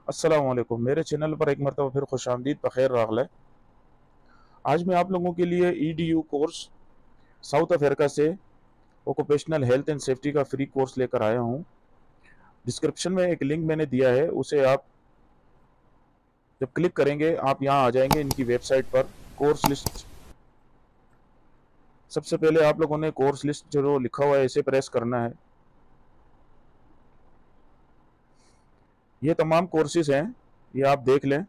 अस्सलाम वालेकुम। मेरे चैनल पर एक मरतबा फिर खुशामदीद बखैर रागले। आज मैं आप लोगों के लिए ईडीयू कोर्स साउथ अफ्रीका से ऑक्यूपेशनल हेल्थ एंड सेफ्टी का फ्री कोर्स लेकर आया हूँ। डिस्क्रिप्शन में एक लिंक मैंने दिया है, उसे आप जब क्लिक करेंगे आप यहाँ आ जाएंगे इनकी वेबसाइट पर। कोर्स लिस्ट, सबसे पहले आप लोगों ने कोर्स लिस्ट जो लिखा हुआ है इसे प्रेस करना है। ये तमाम कोर्सेज हैं, ये आप देख लें,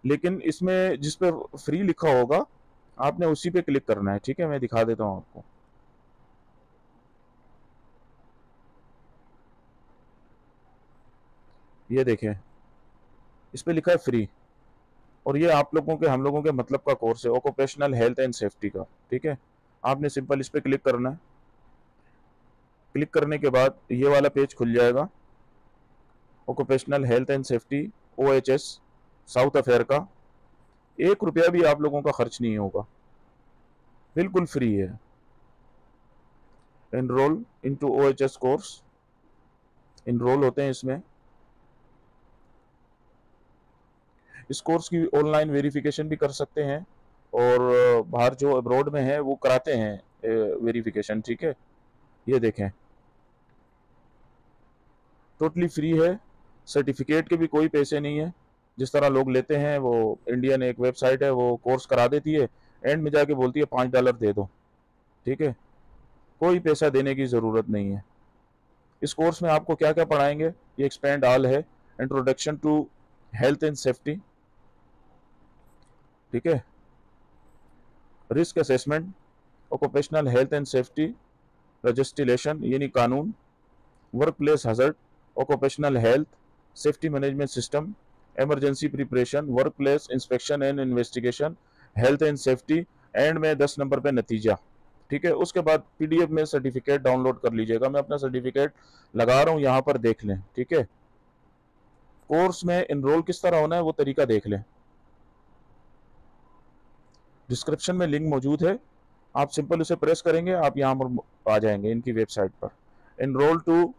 लेकिन इसमें जिस पे फ्री लिखा होगा आपने उसी पे क्लिक करना है। ठीक है, मैं दिखा देता हूँ आपको। ये देखें, इस पे लिखा है फ्री, और ये आप लोगों के हम लोगों के मतलब का कोर्स है, ऑक्यूपेशनल हेल्थ एंड सेफ्टी का। ठीक है, आपने सिंपल इस पे क्लिक करना है। क्लिक करने के बाद ये वाला पेज खुल जाएगा, occupational health and safety OHS south Africa. 1 रुपया भी आप लोगों का खर्च नहीं होगा, बिल्कुल फ्री है। Enroll into OHS course, enroll होते हैं इसमें। इस कोर्स की ऑनलाइन वेरिफिकेशन भी कर सकते हैं, और बाहर जो अब्रॉड में है वो कराते हैं वेरिफिकेशन। ठीक है, ये देखें, टोटली फ्री है। सर्टिफिकेट के भी कोई पैसे नहीं है, जिस तरह लोग लेते हैं। वो इंडियन एक वेबसाइट है, वो कोर्स करा देती है, एंड में जाके बोलती है $5 दे दो। ठीक है, कोई पैसा देने की ज़रूरत नहीं है। इस कोर्स में आपको क्या क्या पढ़ाएंगे, ये एक्सपेंड ऑल है। Introduction to health and safety, ठीक है, risk assessment, occupational health and safety registration यानी कानून, workplace hazard, occupational health safety management system, emergency preparation, workplace inspection and investigation, health and safety, and में 10 number पे नतीजा। ठीक है, उसके बाद PDF में सर्टिफिकेट डाउनलोड कर लीजिएगा। मैं अपना सर्टिफिकेट लगा रहा हूँ, यहाँ पर देख लें। ठीक है, कोर्स में इनरोल किस तरह होना है वो तरीका देख लें। डिस्क्रिप्शन में लिंक मौजूद है, आप सिंपल उसे प्रेस करेंगे, आप यहाँ पर आ जाएंगे इनकी वेबसाइट पर। एनरोल टू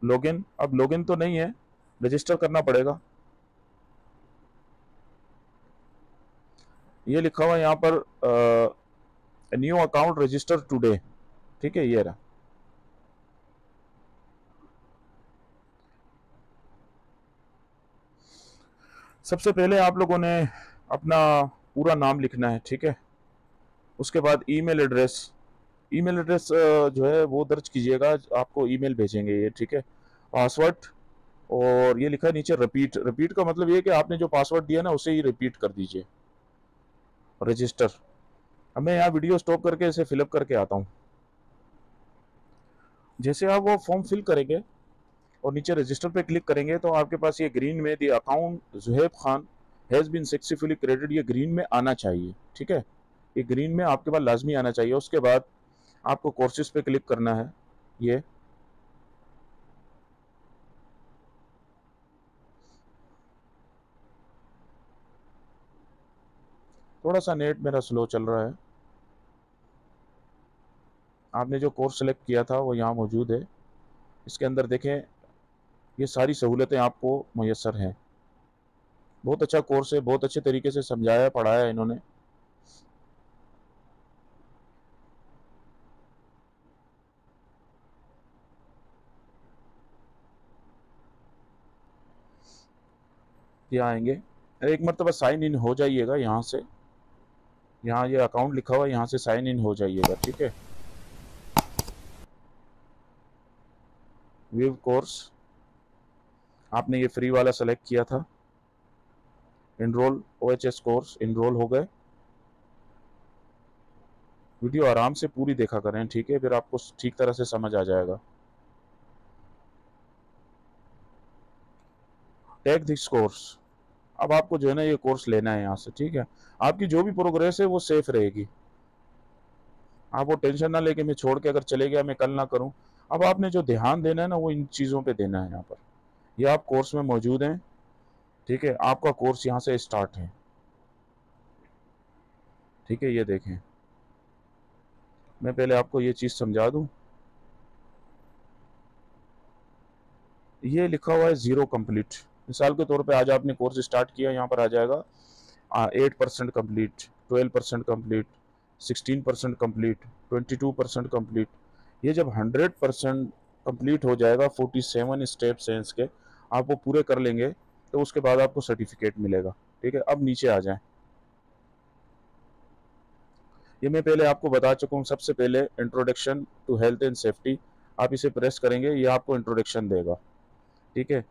लॉगिन, अब लॉगिन तो नहीं है, रजिस्टर करना पड़ेगा। ये लिखा हुआ है यहाँ पर न्यू अकाउंट रजिस्टर टुडे। ठीक है, ये रहा। सबसे पहले आप लोगों ने अपना पूरा नाम लिखना है। ठीक है, उसके बाद ईमेल एड्रेस, ईमेल एड्रेस जो है वो दर्ज कीजिएगा, आपको ईमेल भेजेंगे ये। ठीक है, पासवर्ड, और ये लिखा है नीचे रिपीट। रिपीट का मतलब ये है कि आपने जो पासवर्ड दिया ना उसे ही रिपीट कर दीजिए। रजिस्टर, अब मैं यहाँ वीडियो स्टॉप करके इसे फिलअप करके आता हूँ। जैसे आप वो फॉर्म फिल करेंगे और नीचे रजिस्टर पे क्लिक करेंगे तो आपके पास ये ग्रीन में the account Zuheb Khan has been successfully credit, ये ग्रीन में आना चाहिए। ठीक है, ये ग्रीन में आपके पास लाजमी आना चाहिए। उसके बाद आपको कोर्सेज पे क्लिक करना है। ये थोड़ा सा नेट मेरा स्लो चल रहा है। आपने जो कोर्स सेलेक्ट किया था वो यहाँ मौजूद है। इसके अंदर देखें, ये सारी सहूलतें आपको मैसर हैं। बहुत अच्छा कोर्स है, बहुत अच्छे तरीके से समझाया पढ़ाया इन्होंने। यहाँ आएंगे, एक मरतबा साइन इन हो जाइएगा यहाँ से। यहाँ ये अकाउंट लिखा हुआ है, यहाँ से साइन इन हो जाइएगा। ठीक है, व्यू कोर्स, आपने ये फ्री वाला सेलेक्ट किया था। इनरोल OHS कोर्स, इनरोल हो गए। वीडियो आराम से पूरी देखा करें, ठीक है, फिर आपको ठीक तरह से समझ आ जाएगा। टेक दिस कोर्स, अब आपको जो है ना ये कोर्स लेना है यहाँ से। ठीक है, आपकी जो भी प्रोग्रेस है वो सेफ रहेगी। आप वो टेंशन ना लेके मैं छोड़ के अगर चले गया, मैं कल ना करूँ। अब आपने जो ध्यान देना है ना वो इन चीज़ों पे देना है। यहाँ पर ये आप कोर्स में मौजूद हैं। ठीक है, आपका कोर्स यहाँ से स्टार्ट है। ठीक है, ये देखें, मैं पहले आपको ये चीज़ समझा दूँ। ये लिखा हुआ है ज़ीरो कंप्लीट, मिसाल के तौर पे आज आपने कोर्स स्टार्ट किया, यहाँ पर आ जाएगा 8% कंप्लीट, 12% कंप्लीट, 16% कंप्लीट, 22% कंप्लीट। ये जब 100% कंप्लीट हो जाएगा, 47 स्टेप्स हैं इसके, आप वो पूरे कर लेंगे तो उसके बाद आपको सर्टिफिकेट मिलेगा। ठीक है, अब नीचे आ जाएं। ये मैं पहले आपको बता चुका हूँ। सबसे पहले introduction to health and safety, आप इसे प्रेस करेंगे, ये आपको इंट्रोडक्शन देगा। ठीक है,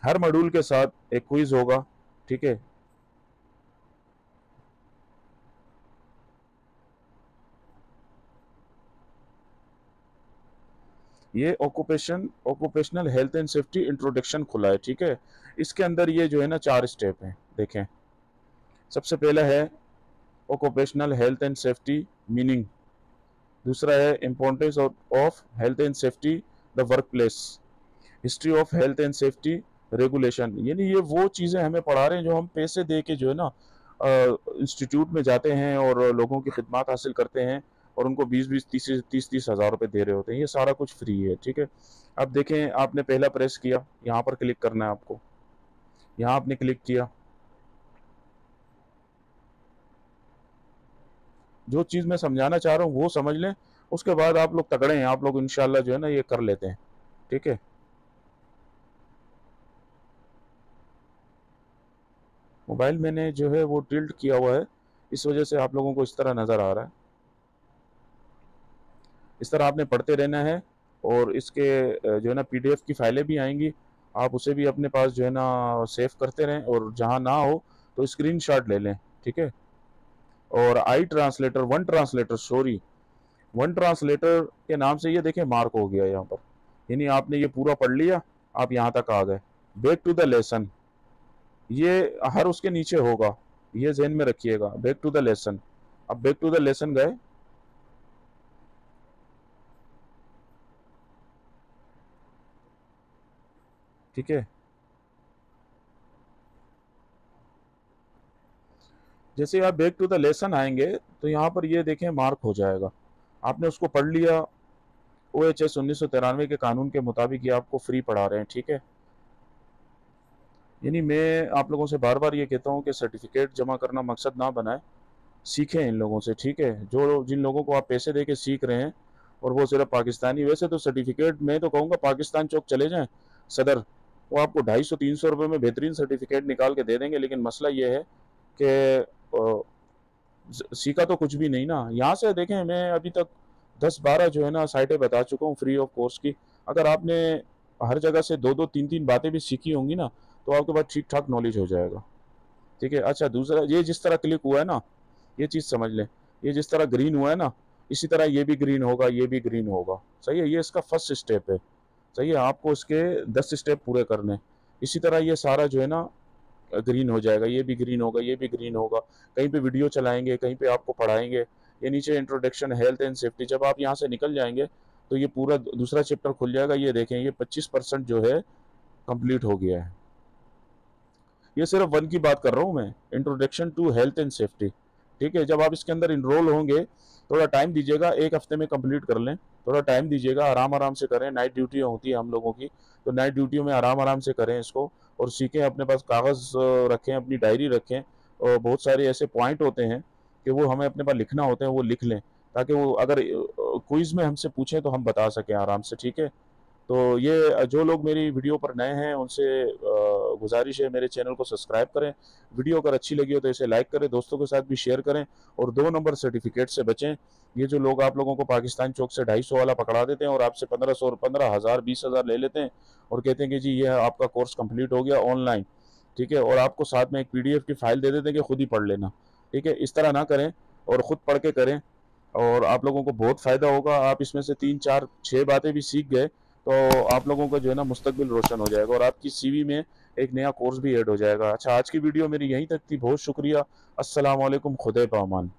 हर मॉड्यूल के साथ एक क्विज होगा। ठीक है, ये occupational health and safety introduction खुला है। ठीक है, इसके अंदर ये जो है ना 4 स्टेप हैं। देखें, सबसे पहला है occupational health and safety meaning, दूसरा है importance of health and safety the work place, history of health and safety regulation. यानी ये वो चीज़ें हमें पढ़ा रहे हैं जो हम पैसे दे के जो है ना इंस्टीट्यूट में जाते हैं और लोगों की खिदमत हासिल करते हैं और उनको 20-20, 30-30 हज़ार रुपये दे रहे होते हैं। ये सारा कुछ फ्री है। ठीक है, अब देखें, आपने पहला प्रेस किया, यहाँ पर क्लिक करना है आपको, यहाँ आपने क्लिक किया। जो चीज़ मैं समझाना चाह रहा हूँ वो समझ लें, उसके बाद आप लोग तगड़े हैं, आप लोग इंशाल्लाह जो है ना ये कर लेते हैं। ठीक है, मोबाइल मैंने जो है वो टिल्ट किया हुआ है, इस वजह से आप लोगों को इस तरह नज़र आ रहा है। इस तरह आपने पढ़ते रहना है और इसके जो है ना PDF की फाइलें भी आएंगी, आप उसे भी अपने पास जो है ना सेव करते रहें, और जहाँ ना हो तो स्क्रीनशॉट ले लें। ठीक है, और वन ट्रांसलेटर के नाम से ये देखें मार्क हो गया यहाँ पर, यानी आपने ये पूरा पढ़ लिया, आप यहाँ तक आ गए। बैक टू द लेसन, ये हर उसके नीचे होगा, ये ज़हन में रखिएगा। बैक टू द लेसन, अब बैक टू द लेसन गए। ठीक है, जैसे आप बैक टू द लेसन आएंगे तो यहाँ पर ये देखें मार्क हो जाएगा, आपने उसको पढ़ लिया। OHS 1993 के कानून के मुताबिक ये आपको फ्री पढ़ा रहे हैं। ठीक है, यानी मैं आप लोगों से बार बार ये कहता हूँ कि सर्टिफिकेट जमा करना मकसद ना बनाए, सीखें इन लोगों से। ठीक है, जो जिन लोगों को आप पैसे दे के सीख रहे हैं और वो सिर्फ पाकिस्तानी, वैसे तो सर्टिफिकेट मैं तो कहूँगा पाकिस्तान चौक चले जाएं सदर, वो आपको 250-300 रुपये में बेहतरीन सर्टिफिकेट निकाल के दे देंगे। लेकिन मसला ये है कि सीखा तो कुछ भी नहीं ना। यहाँ से देखें, मैं अभी तक 10-12 जो है ना साइटें बता चुका हूँ फ्री ऑफ कोर्स की। अगर आपने हर जगह से 2-2, 3-3 बातें भी सीखी होंगी ना तो आपके पास ठीक ठाक नॉलेज हो जाएगा। ठीक है, अच्छा दूसरा, ये जिस तरह क्लिक हुआ है ना, ये चीज़ समझ लें, ये जिस तरह ग्रीन हुआ है ना, इसी तरह ये भी ग्रीन होगा, ये भी ग्रीन होगा। सही है, ये इसका फर्स्ट स्टेप है। सही है, आपको इसके 10 स्टेप पूरे करने। इसी तरह ये सारा जो है ना ग्रीन हो जाएगा, ये भी ग्रीन होगा, ये भी ग्रीन होगा। कहीं पे वीडियो चलाएंगे, कहीं पे आपको पढ़ाएंगे। ये नीचे इंट्रोडक्शन हेल्थ एंड सेफ्टी, जब आप यहाँ से निकल जाएंगे तो ये पूरा दूसरा चैप्टर खुल जाएगा। ये देखें, ये 25% जो है कंप्लीट हो गया है। ये सिर्फ 1 की बात कर रहा हूँ मैं, introduction to health and safety. ठीक है, जब आप इसके अंदर इनरोल होंगे, थोड़ा टाइम दीजिएगा, 1 हफ्ते में कंप्लीट कर लें। थोड़ा टाइम दीजिएगा, आराम आराम से करें, नाइट ड्यूटियाँ होती है हम लोगों की, तो नाइट ड्यूटियों में आराम आराम से करें इसको और सीखें। अपने पास कागज़ रखें, अपनी डायरी रखें, और बहुत सारे ऐसे पॉइंट होते हैं कि वो हमें अपने पास लिखना होते हैं, वो लिख लें, ताकि वो अगर क्विज़ में हमसे पूछें तो हम बता सकें आराम से। ठीक है, तो ये जो लोग मेरी वीडियो पर नए हैं उनसे गुजारिश है, मेरे चैनल को सब्सक्राइब करें। वीडियो अगर अच्छी लगी हो तो इसे लाइक करें, दोस्तों के साथ भी शेयर करें, और 2 नंबर सर्टिफिकेट से बचें। ये जो लोग आप लोगों को पाकिस्तान चौक से 250 वाला पकड़ा देते हैं और आपसे 1500, 15,000, 20,000 ले लेते हैं और कहते हैं कि जी ये आपका कोर्स कंप्लीट हो गया ऑनलाइन। ठीक है, और आपको साथ में एक PDF की फाइल दे देते हैं कि खुद ही पढ़ लेना। ठीक है, इस तरह ना करें और ख़ुद पढ़ के करें, और आप लोगों को बहुत फ़ायदा होगा। आप इसमें से 3, 4, 6 बातें भी सीख गए तो आप लोगों का जो है ना मुस्तकबिल रोशन हो जाएगा, और आपकी CV में एक नया कोर्स भी ऐड हो जाएगा। अच्छा, आज की वीडियो मेरी यहीं तक थी, बहुत शुक्रिया। अस्सलाम वालेकुम, खुदा पामान।